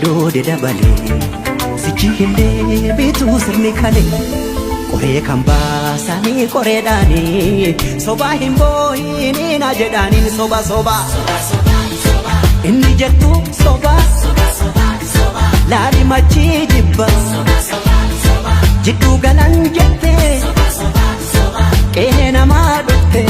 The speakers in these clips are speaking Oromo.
doode dabale sichihinde bitu sirni kale kore kan baasani koreedhaani soba himbohini na jedhaani soba inni jettu soba laali machi jibba jiddu galan jette qe'ee namaa dhufte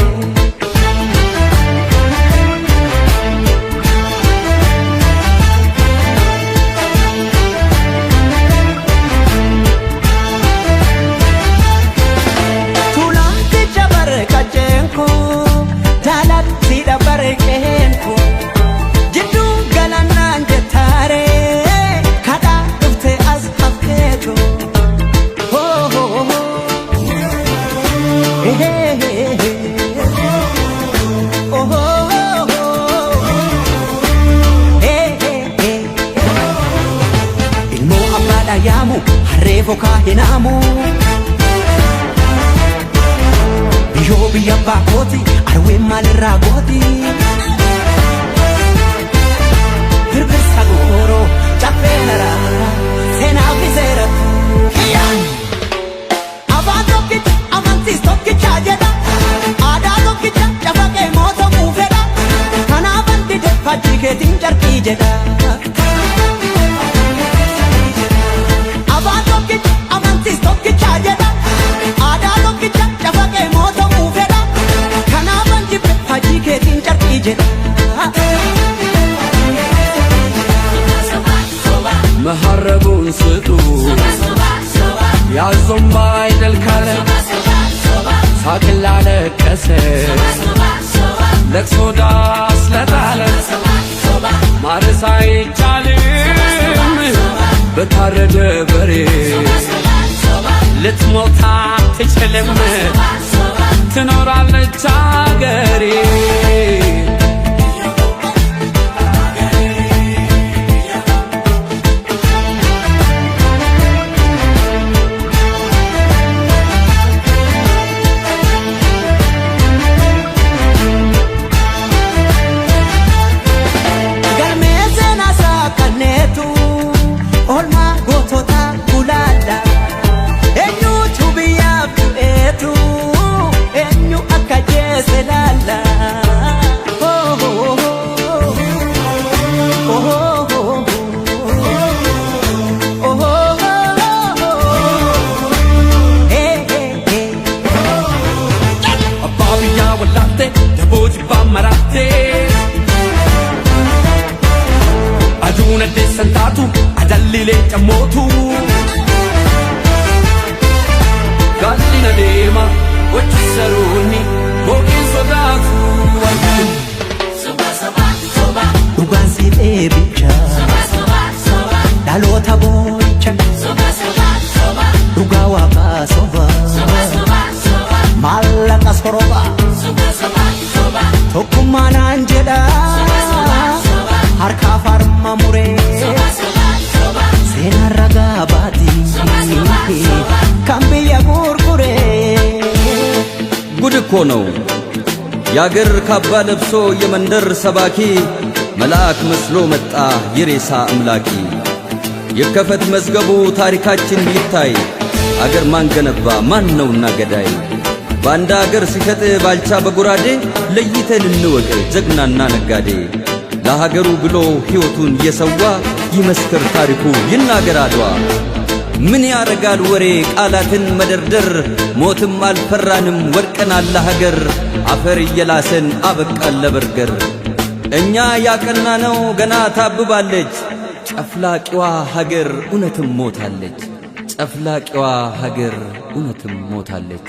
yamu harreefo kaahinamu biyoo biyya baakooti arween maalirraa gooti birbirsa gooroo caffeenara seenaa fi seeratu afaan tokkicha amantiis tokkicha jedha aadaa tokkicha cafaqee mootomuu fedha kanaafan dide fajjii keetiin carqii jedha መሐረቡን ስጡ ያዞም ባይደል ካለ ሳቅላ ለቀሰ ለቅሶ ዳስ ለጣለ ማረስ አይቻልም በታረደ በሬ ልትሞት አትችልም ትኖራለች አገሬ aduna desantatu adallile chamotu gallina dema wachisaruni hokin sodatu soba dhugaan si dheebicha dhaloota boo'icha dhugaa waaqaa soba maallaqa soroba tokkummaa naan jedha harka farma muree seenaa ragaa baatii kan biyya gurguree ጉድ እኮ ነው ያገር ካባ ለብሶ የመንደር ሰባኪ መልአክ መስሎ መጣ የሬሳ አምላኪ ይከፈት መዝገቡ ታሪካችን ይታይ አገር ማን ገነባ ማን ነውና ገዳይ ባንዳ አገር ሲሸጥ ባልቻ በጉራዴ ለይተን እንወቅ ጀግናና ነጋዴ ለሀገሩ ብሎ ሕይወቱን የሰዋ ይመስክር ታሪኩ ይናገር አድዋ ምን ያረጋል ወሬ ቃላትን መደርደር ሞትም አልፈራንም ወድቀናል ለሀገር አፈር እየላሰን አበቃን ለበርገር እኛ ያቀናነው ገና ታብባለች ጨፍላቂዋ ሀገር እውነትም ሞታለች ጨፍላቂዋ ሀገር እውነትም ሞታለች